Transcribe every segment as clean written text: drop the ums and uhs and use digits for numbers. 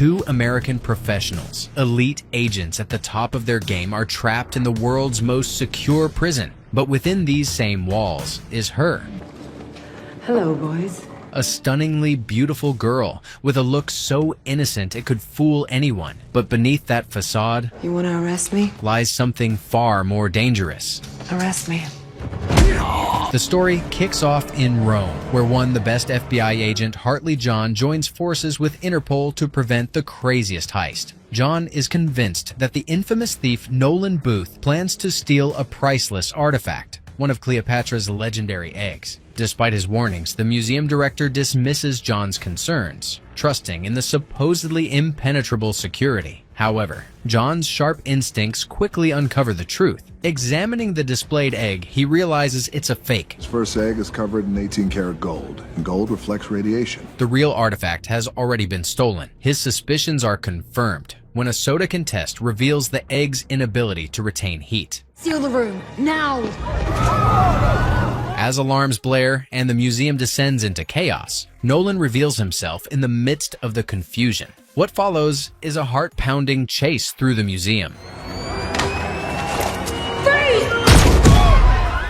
Two American professionals, elite agents at the top of their game, are trapped in the world's most secure prison. But within these same walls is her. Hello, boys. A stunningly beautiful girl with a look so innocent it could fool anyone. But beneath that facade You want to arrest me? lies something far more dangerous. Arrest me. The story kicks off in Rome, where the best FBI agent, Hartley John, joins forces with Interpol to prevent the craziest heist. John is convinced that the infamous thief Nolan Booth plans to steal a priceless artifact, one of Cleopatra's legendary eggs. Despite his warnings, the museum director dismisses John's concerns, trusting in the supposedly impenetrable security. However, John's sharp instincts quickly uncover the truth. Examining the displayed egg, he realizes it's a fake. His first egg is covered in 18-karat gold, and gold reflects radiation. The real artifact has already been stolen. His suspicions are confirmed when a Sodakin test reveals the egg's inability to retain heat. Seal the room, now! As alarms blare and the museum descends into chaos, Nolan reveals himself in the midst of the confusion. What follows is a heart-pounding chase through the museum.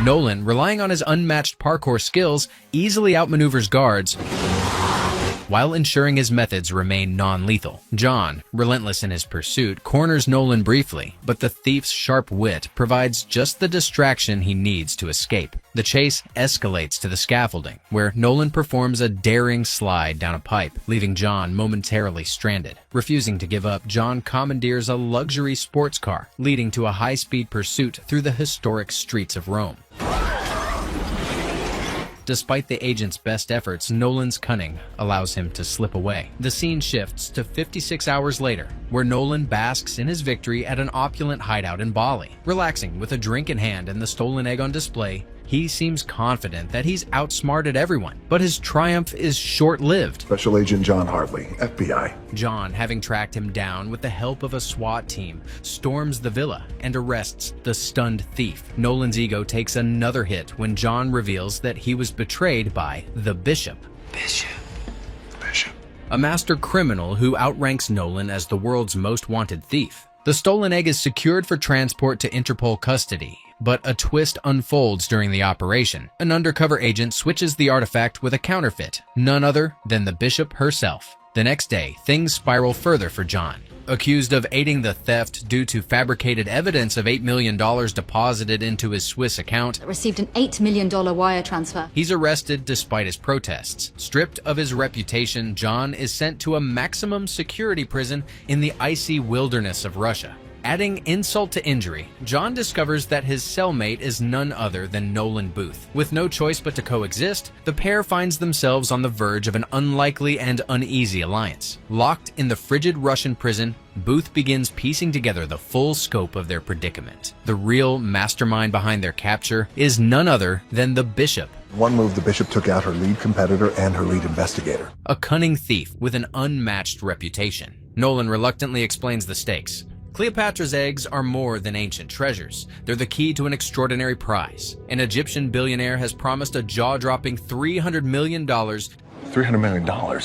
Nolan, relying on his unmatched parkour skills, easily outmaneuvers guards while ensuring his methods remain non-lethal. John, relentless in his pursuit, corners Nolan briefly, but the thief's sharp wit provides just the distraction he needs to escape. The chase escalates to the scaffolding, where Nolan performs a daring slide down a pipe, leaving John momentarily stranded. Refusing to give up, John commandeers a luxury sports car, leading to a high-speed pursuit through the historic streets of Rome. Despite the agent's best efforts, Nolan's cunning allows him to slip away. The scene shifts to 56 hours later, where Nolan basks in his victory at an opulent hideout in Bali. Relaxing with a drink in hand and the stolen egg on display, he seems confident that he's outsmarted everyone. But his triumph is short-lived. Special Agent John Hartley, FBI. John, having tracked him down with the help of a SWAT team, storms the villa and arrests the stunned thief. Nolan's ego takes another hit when John reveals that he was betrayed by the Bishop. Bishop. A master criminal who outranks Nolan as the world's most wanted thief. The stolen egg is secured for transport to Interpol custody, but a twist unfolds during the operation. An undercover agent switches the artifact with a counterfeit, none other than the Bishop herself. The next day, things spiral further for John. Accused of aiding the theft due to fabricated evidence of $8 million deposited into his Swiss account, Received an $8 million wire transfer. he's arrested despite his protests. Stripped of his reputation, John is sent to a maximum security prison in the icy wilderness of Russia. Adding insult to injury, John discovers that his cellmate is none other than Nolan Booth. With no choice but to coexist, the pair finds themselves on the verge of an unlikely and uneasy alliance. Locked in the frigid Russian prison, Booth begins piecing together the full scope of their predicament. The real mastermind behind their capture is none other than the Bishop. In one move, the Bishop took out her lead competitor and her lead investigator. A cunning thief with an unmatched reputation. Nolan reluctantly explains the stakes. Cleopatra's eggs are more than ancient treasures. They're the key to an extraordinary prize. An Egyptian billionaire has promised a jaw-dropping $300 million $300 million.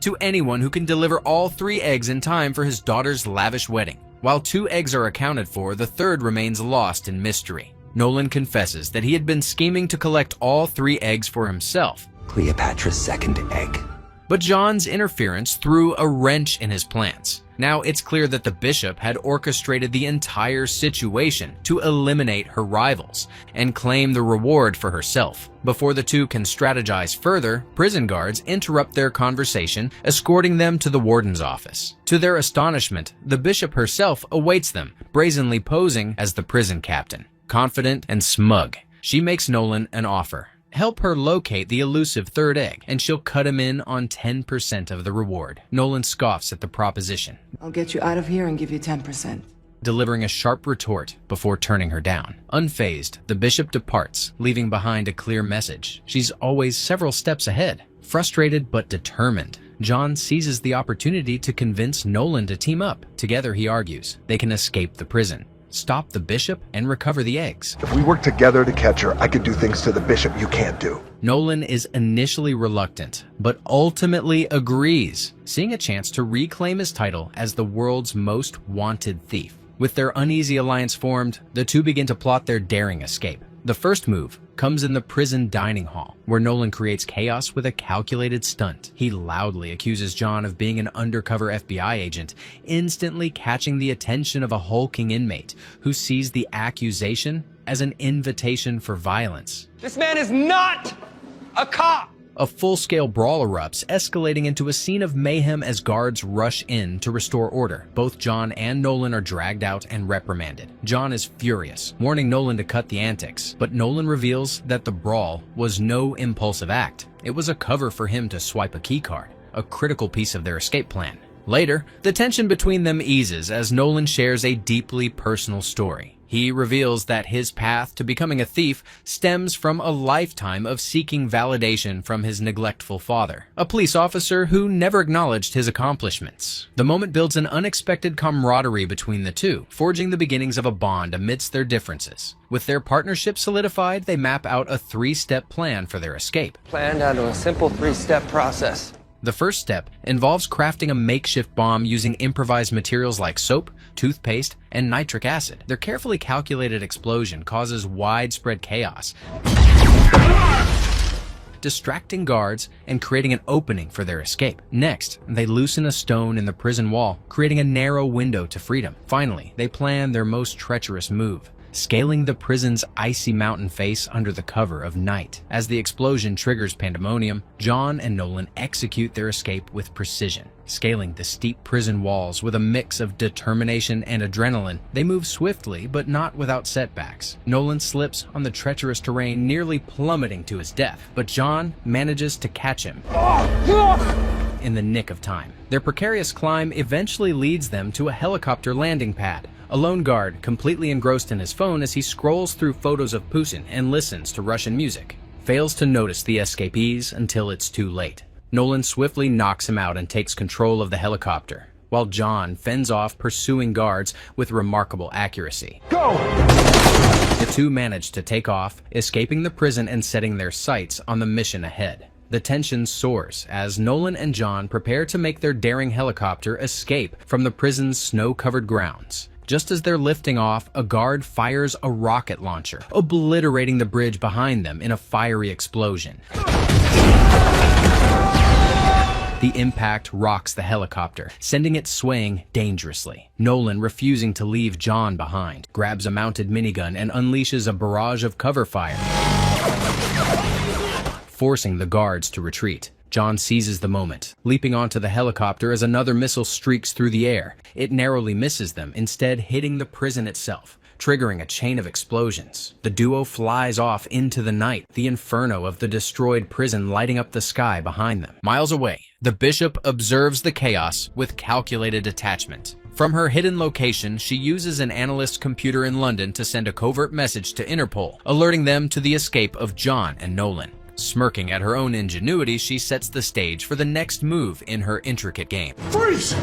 to anyone who can deliver all 3 eggs in time for his daughter's lavish wedding. While 2 eggs are accounted for, the third remains lost in mystery. Nolan confesses that he had been scheming to collect all 3 eggs for himself. Cleopatra's second egg. But John's interference threw a wrench in his plans. Now it's clear that the Bishop had orchestrated the entire situation to eliminate her rivals and claim the reward for herself. Before the two can strategize further, prison guards interrupt their conversation, escorting them to the warden's office. To their astonishment, the Bishop herself awaits them, brazenly posing as the prison captain. Confident and smug, she makes Nolan an offer. Help her locate the elusive third egg, and she'll cut him in on 10% of the reward. Nolan scoffs at the proposition, I'll get you out of here and give you 10%. delivering a sharp retort before turning her down. Unfazed, the Bishop departs, leaving behind a clear message. She's always several steps ahead. Frustrated but determined, John seizes the opportunity to convince Nolan to team up. Together, he argues, they can escape the prison. stop the bishop, and recover the eggs. If we work together to catch her, I could do things to the bishop you can't do. Nolan is initially reluctant, but ultimately agrees, seeing a chance to reclaim his title as the world's most wanted thief. With their uneasy alliance formed, the two begin to plot their daring escape. The first move comes in the prison dining hall, where Nolan creates chaos with a calculated stunt. He loudly accuses John of being an undercover FBI agent, instantly catching the attention of a hulking inmate who sees the accusation as an invitation for violence. This man is not a cop! A full-scale brawl erupts, escalating into a scene of mayhem as guards rush in to restore order. Both John and Nolan are dragged out and reprimanded. John is furious, warning Nolan to cut the antics, but Nolan reveals that the brawl was no impulsive act. It was a cover for him to swipe a keycard, a critical piece of their escape plan. Later, the tension between them eases as Nolan shares a deeply personal story. He reveals that his path to becoming a thief stems from a lifetime of seeking validation from his neglectful father, a police officer who never acknowledged his accomplishments. The moment builds an unexpected camaraderie between the two, forging the beginnings of a bond amidst their differences. With their partnership solidified, they map out a 3-step plan for their escape. Plan down to a simple 3-step process. The first step involves crafting a makeshift bomb using improvised materials like soap, toothpaste, and nitric acid. Their carefully calculated explosion causes widespread chaos, distracting guards and creating an opening for their escape. Next, they loosen a stone in the prison wall, creating a narrow window to freedom. Finally, they plan their most treacherous move, scaling the prison's icy mountain face under the cover of night. As the explosion triggers pandemonium, John and Nolan execute their escape with precision. Scaling the steep prison walls with a mix of determination and adrenaline, they move swiftly but not without setbacks. Nolan slips on the treacherous terrain, nearly plummeting to his death, but John manages to catch him in the nick of time. Their precarious climb eventually leads them to a helicopter landing pad. A lone guard, completely engrossed in his phone as he scrolls through photos of Putin and listens to Russian music, fails to notice the escapees until it's too late. Nolan swiftly knocks him out and takes control of the helicopter, while John fends off pursuing guards with remarkable accuracy. Go! The two manage to take off, escaping the prison and setting their sights on the mission ahead. The tension soars as Nolan and John prepare to make their daring helicopter escape from the prison's snow-covered grounds. Just as they're lifting off, a guard fires a rocket launcher, obliterating the bridge behind them in a fiery explosion. The impact rocks the helicopter, sending it swaying dangerously. Nolan, refusing to leave John behind, grabs a mounted minigun and unleashes a barrage of cover fire, forcing the guards to retreat. John seizes the moment, leaping onto the helicopter as another missile streaks through the air. It narrowly misses them, instead hitting the prison itself, triggering a chain of explosions. The duo flies off into the night, the inferno of the destroyed prison lighting up the sky behind them. Miles away, the bishop observes the chaos with calculated detachment. From her hidden location, she uses an analyst's computer in London to send a covert message to Interpol, alerting them to the escape of John and Nolan. Smirking at her own ingenuity, she sets the stage for the next move in her intricate game. Freeze!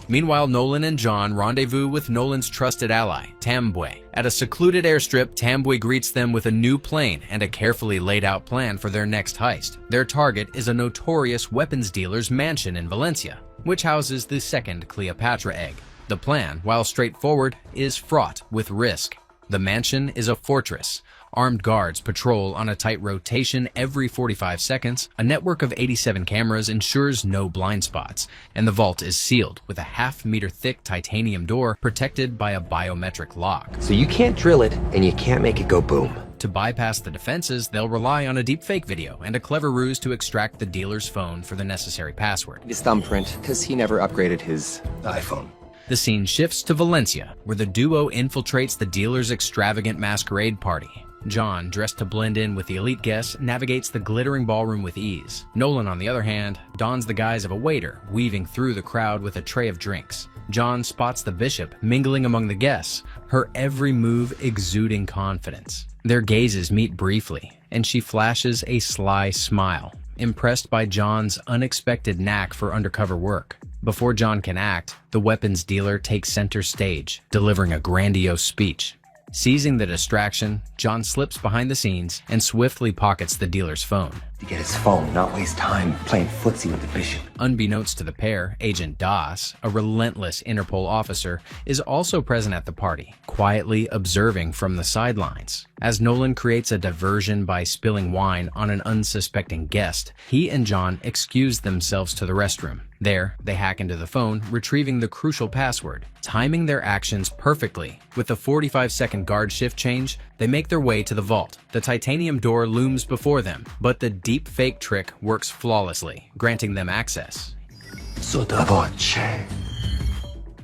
Meanwhile, Nolan and John rendezvous with Nolan's trusted ally, Tambwe. At a secluded airstrip, Tambwe greets them with a new plane and a carefully laid out plan for their next heist. Their target is a notorious weapons dealer's mansion in Valencia, which houses the second Cleopatra egg. The plan, while straightforward, is fraught with risk. The mansion is a fortress. Armed guards patrol on a tight rotation every 45 seconds. A network of 87 cameras ensures no blind spots, and the vault is sealed with a half-meter thick titanium door protected by a biometric lock. So you can't drill it, and you can't make it go boom. To bypass the defenses, they'll rely on a deepfake video and a clever ruse to extract the dealer's phone for the necessary password. His thumbprint, because he never upgraded his iPhone. The scene shifts to Valencia, where the duo infiltrates the dealer's extravagant masquerade party. John, dressed to blend in with the elite guests, navigates the glittering ballroom with ease. Nolan, on the other hand, dons the guise of a waiter, weaving through the crowd with a tray of drinks. John spots the bishop mingling among the guests, her every move exuding confidence. Their gazes meet briefly, and she flashes a sly smile, impressed by John's unexpected knack for undercover work. Before John can act, the weapons dealer takes center stage, delivering a grandiose speech. Seizing the distraction, John slips behind the scenes and swiftly pockets the dealer's phone. To get his phone, not waste time playing footsie with the bishop. Unbeknownst to the pair, Agent Das, a relentless Interpol officer, is also present at the party, quietly observing from the sidelines. As Nolan creates a diversion by spilling wine on an unsuspecting guest, he and John excuse themselves to the restroom. There, they hack into the phone, retrieving the crucial password. Timing their actions perfectly, with a 45-second guard shift change, they make their way to the vault. The titanium door looms before them, but the deep fake trick works flawlessly, granting them access.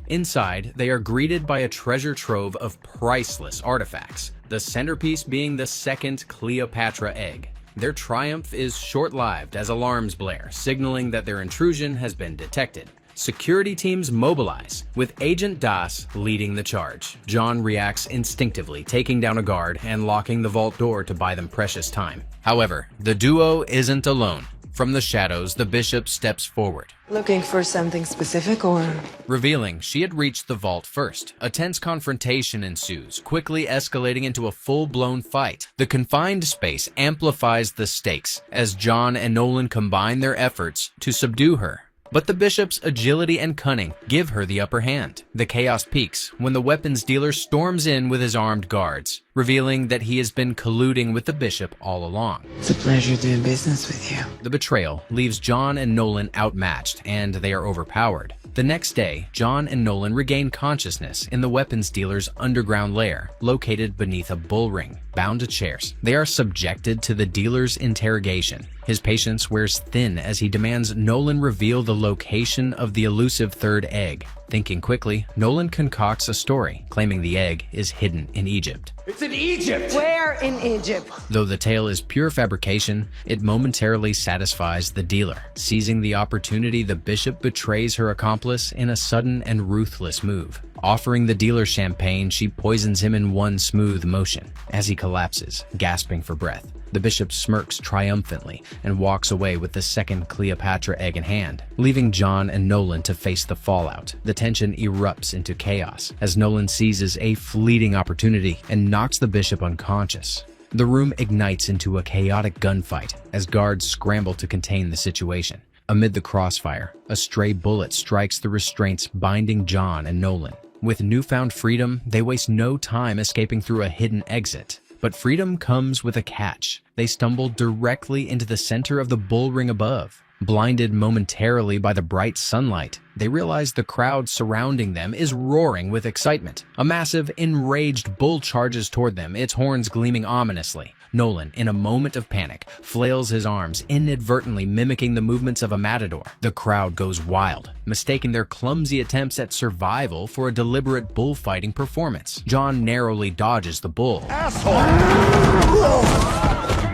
Inside, they are greeted by a treasure trove of priceless artifacts, the centerpiece being the second Cleopatra egg. Their triumph is short-lived as alarms blare, signaling that their intrusion has been detected. Security teams mobilize, with Agent Das leading the charge. John reacts instinctively, taking down a guard and locking the vault door to buy them precious time. However, the duo isn't alone. From the shadows, the bishop steps forward, Looking for something specific or? revealing she had reached the vault first. A tense confrontation ensues, quickly escalating into a full-blown fight. The confined space amplifies the stakes as John and Nolan combine their efforts to subdue her. But the bishop's agility and cunning give her the upper hand. The chaos peaks when the weapons dealer storms in with his armed guards, revealing that he has been colluding with the bishop all along. It's a pleasure doing business with you. The betrayal leaves John and Nolan outmatched, and they are overpowered. The next day, John and Nolan regain consciousness in the weapons dealer's underground lair, located beneath a bull ring, bound to chairs. They are subjected to the dealer's interrogation. His patience wears thin as he demands Nolan reveal the location of the elusive third egg. Thinking quickly, Nolan concocts a story, claiming the egg is hidden in Egypt. It's in Egypt! Where in Egypt? Though the tale is pure fabrication, it momentarily satisfies the dealer. Seizing the opportunity, the bishop betrays her accomplice in a sudden and ruthless move. Offering the dealer champagne, she poisons him in one smooth motion. As he collapses, gasping for breath, the bishop smirks triumphantly and walks away with the second Cleopatra egg in hand, leaving John and Nolan to face the fallout. The tension erupts into chaos as Nolan seizes a fleeting opportunity and knocks the bishop unconscious. The room ignites into a chaotic gunfight as guards scramble to contain the situation. Amid the crossfire, a stray bullet strikes the restraints binding John and Nolan. With newfound freedom, they waste no time escaping through a hidden exit. But freedom comes with a catch. They stumble directly into the center of the bull ring above. Blinded momentarily by the bright sunlight, they realize the crowd surrounding them is roaring with excitement. A massive, enraged bull charges toward them, its horns gleaming ominously. Nolan, in a moment of panic, flails his arms, inadvertently mimicking the movements of a matador. The crowd goes wild, mistaking their clumsy attempts at survival for a deliberate bullfighting performance. John narrowly dodges the bull,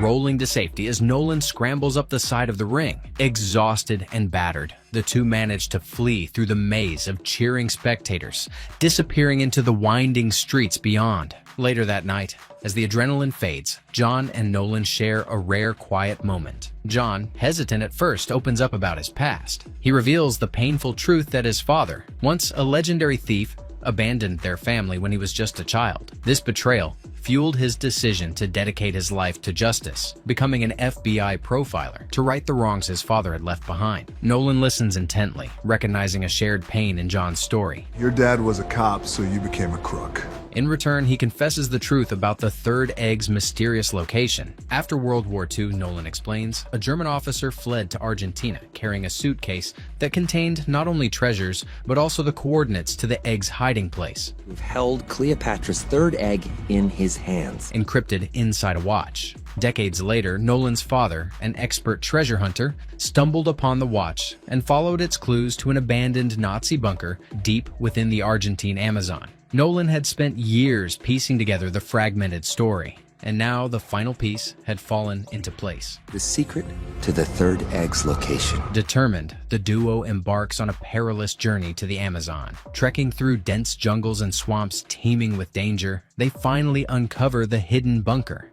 rolling to safety as Nolan scrambles up the side of the ring. Exhausted and battered, the two manage to flee through the maze of cheering spectators, disappearing into the winding streets beyond. Later that night, as the adrenaline fades, John and Nolan share a rare quiet moment. John, hesitant at first, opens up about his past. He reveals the painful truth that his father, once a legendary thief, abandoned their family when he was just a child. This betrayal fueled his decision to dedicate his life to justice, becoming an FBI profiler to right the wrongs his father had left behind. Nolan listens intently, recognizing a shared pain in John's story. Your dad was a cop, so you became a crook. In return, he confesses the truth about the third egg's mysterious location. After World War II, Nolan explains, a German officer fled to Argentina carrying a suitcase that contained not only treasures, but also the coordinates to the egg's hiding place, We've held Cleopatra's third egg in his hands. encrypted inside a watch. Decades later, Nolan's father, an expert treasure hunter, stumbled upon the watch and followed its clues to an abandoned Nazi bunker deep within the Argentine Amazon. Nolan had spent years piecing together the fragmented story, and now the final piece had fallen into place. The secret to the third egg's location. Determined, the duo embarks on a perilous journey to the Amazon. Trekking through dense jungles and swamps teeming with danger, they finally uncover the hidden bunker.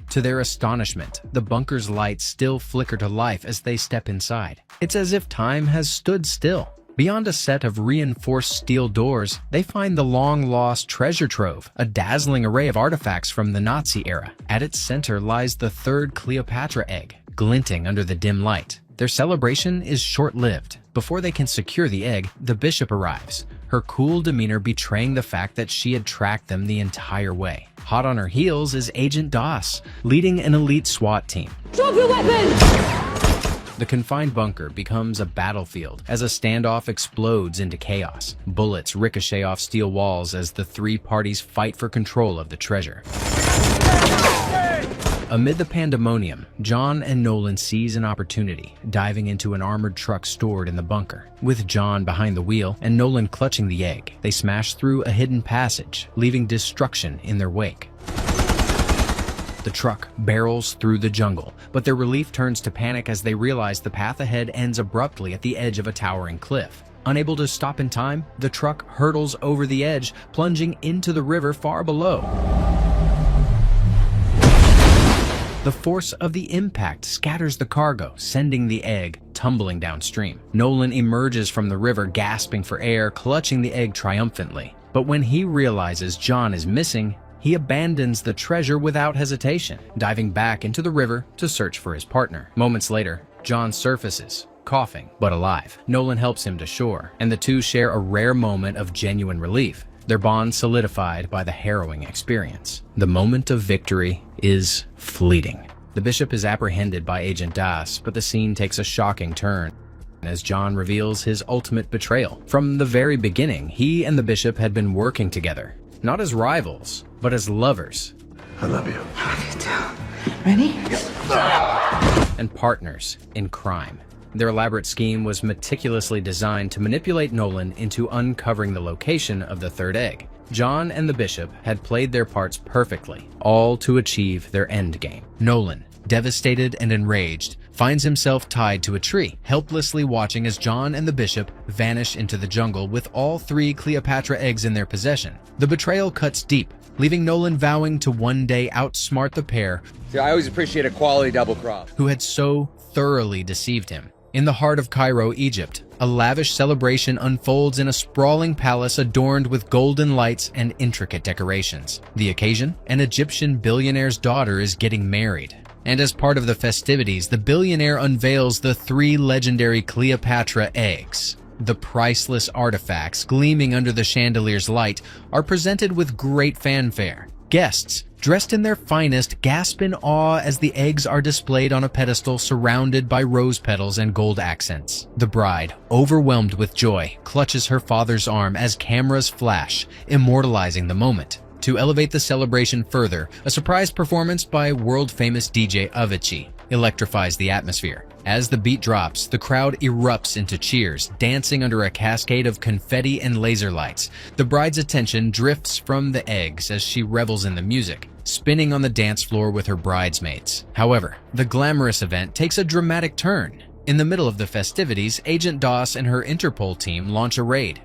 To their astonishment, the bunker's lights still flicker to life as they step inside. It's as if time has stood still. Beyond a set of reinforced steel doors, they find the long-lost treasure trove, a dazzling array of artifacts from the Nazi era. At its center lies the third Cleopatra egg, glinting under the dim light. Their celebration is short-lived. Before they can secure the egg, the bishop arrives, her cool demeanor betraying the fact that she had tracked them the entire way. Hot on her heels is Agent Doss, leading an elite SWAT team. Drop your weapon! The confined bunker becomes a battlefield as a standoff explodes into chaos. Bullets ricochet off steel walls as the three parties fight for control of the treasure. Amid the pandemonium, John and Nolan seize an opportunity, diving into an armored truck stored in the bunker. With John behind the wheel and Nolan clutching the egg, they smash through a hidden passage, leaving destruction in their wake. The truck barrels through the jungle, but their relief turns to panic as they realize the path ahead ends abruptly at the edge of a towering cliff. Unable to stop in time, the truck hurtles over the edge, plunging into the river far below. The force of the impact scatters the cargo, sending the egg tumbling downstream. Nolan emerges from the river, gasping for air, clutching the egg triumphantly. But when he realizes John is missing, he abandons the treasure without hesitation, diving back into the river to search for his partner. Moments later, John surfaces, coughing but alive. Nolan helps him to shore, and the two share a rare moment of genuine relief, their bond solidified by the harrowing experience. The moment of victory is fleeting. The bishop is apprehended by Agent Doss, but the scene takes a shocking turn as John reveals his ultimate betrayal. From the very beginning, he and the bishop had been working together, not as rivals, but as lovers. I love you. I love you too. Ready? And partners in crime. Their elaborate scheme was meticulously designed to manipulate Nolan into uncovering the location of the third egg. John and the bishop had played their parts perfectly, all to achieve their endgame. Nolan, devastated and enraged, finds himself tied to a tree, helplessly watching as John and the bishop vanish into the jungle with all three Cleopatra eggs in their possession. The betrayal cuts deep, leaving Nolan vowing to one day outsmart the pair. See, I always appreciate a quality double cross. Who had so thoroughly deceived him. In the heart of Cairo, Egypt, a lavish celebration unfolds in a sprawling palace adorned with golden lights and intricate decorations. The occasion? An Egyptian billionaire's daughter is getting married. And as part of the festivities, the billionaire unveils the three legendary Cleopatra eggs. The priceless artifacts, gleaming under the chandelier's light, are presented with great fanfare. Guests, dressed in their finest, gasp in awe as the eggs are displayed on a pedestal surrounded by rose petals and gold accents. The bride, overwhelmed with joy, clutches her father's arm as cameras flash, immortalizing the moment. To elevate the celebration further, a surprise performance by world-famous DJ Avicii electrifies the atmosphere. As the beat drops, the crowd erupts into cheers, dancing under a cascade of confetti and laser lights. The bride's attention drifts from the eggs as she revels in the music, spinning on the dance floor with her bridesmaids. However, the glamorous event takes a dramatic turn. In the middle of the festivities, Agent Doss and her Interpol team launch a raid.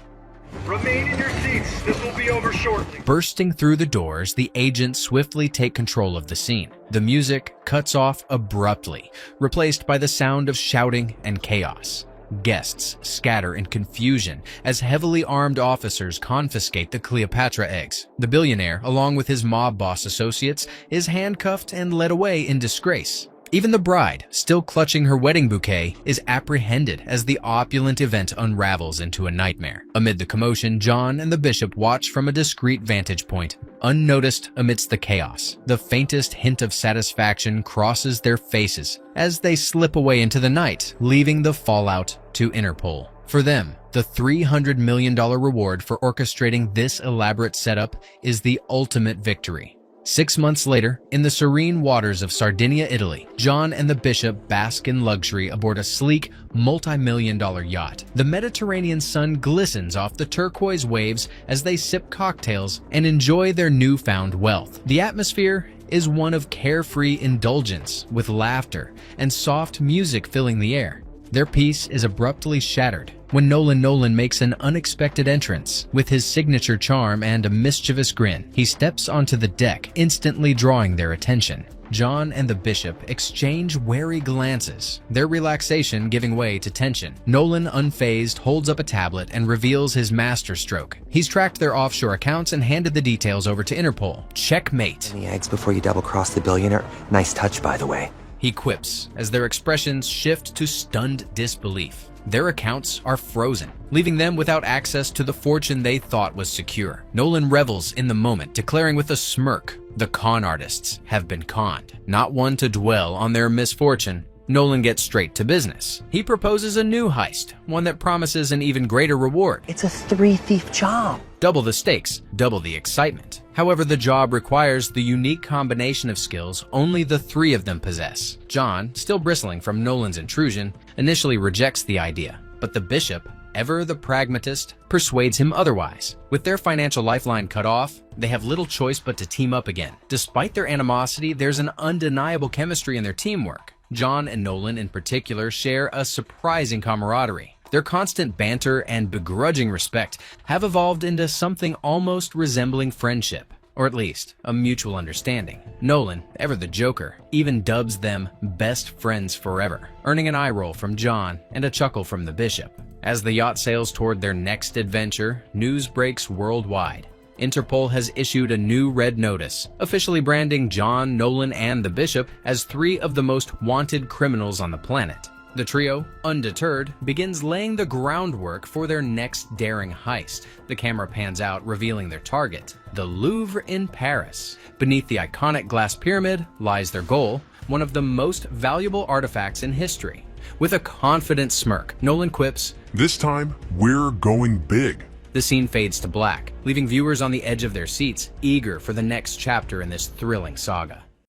Remain in your seats. This will be over shortly. Bursting through the doors, the agents swiftly take control of the scene. The music cuts off abruptly, replaced by the sound of shouting and chaos. Guests scatter in confusion as heavily armed officers confiscate the Cleopatra eggs. The billionaire, along with his mob boss associates, is handcuffed and led away in disgrace. Even the bride, still clutching her wedding bouquet, is apprehended as the opulent event unravels into a nightmare. Amid the commotion, John and the bishop watch from a discreet vantage point, unnoticed amidst the chaos. The faintest hint of satisfaction crosses their faces as they slip away into the night, leaving the fallout to Interpol. For them, the $300 million reward for orchestrating this elaborate setup is the ultimate victory. 6 months later, in the serene waters of Sardinia, Italy, John and the bishop bask in luxury aboard a sleek, multi-million-dollar yacht. The Mediterranean sun glistens off the turquoise waves as they sip cocktails and enjoy their newfound wealth. The atmosphere is one of carefree indulgence, with laughter and soft music filling the air. Their peace is abruptly shattered when Nolan makes an unexpected entrance. With his signature charm and a mischievous grin, he steps onto the deck, instantly drawing their attention. John and the Bishop exchange wary glances, their relaxation giving way to tension. Nolan, unfazed, holds up a tablet and reveals his masterstroke. He's tracked their offshore accounts and handed the details over to Interpol. Checkmate. Any eggs before you double-cross the billionaire? Nice touch, by the way. He quips as their expressions shift to stunned disbelief. Their accounts are frozen, leaving them without access to the fortune they thought was secure. Nolan revels in the moment, declaring with a smirk, "The con artists have been conned." Not one to dwell on their misfortune, Nolan gets straight to business. He proposes a new heist, one that promises an even greater reward. It's a three-thief job. Double the stakes, double the excitement. However, the job requires the unique combination of skills only the three of them possess. John, still bristling from Nolan's intrusion, initially rejects the idea, but the Bishop, ever the pragmatist, persuades him otherwise. With their financial lifeline cut off, they have little choice but to team up again. Despite their animosity, there's an undeniable chemistry in their teamwork. John and Nolan in particular share a surprising camaraderie. Their constant banter and begrudging respect have evolved into something almost resembling friendship, or at least a mutual understanding. Nolan, ever the Joker, even dubs them best friends forever, earning an eye roll from John and a chuckle from the Bishop. As the yacht sails toward their next adventure, news breaks worldwide. Interpol has issued a new red notice, officially branding John, Nolan, and the Bishop as three of the most wanted criminals on the planet. The trio, undeterred, begins laying the groundwork for their next daring heist. The camera pans out, revealing their target, the Louvre in Paris. Beneath the iconic glass pyramid lies their goal, one of the most valuable artifacts in history. With a confident smirk, Nolan quips, "This time, we're going big." The scene fades to black, leaving viewers on the edge of their seats, eager for the next chapter in this thrilling saga.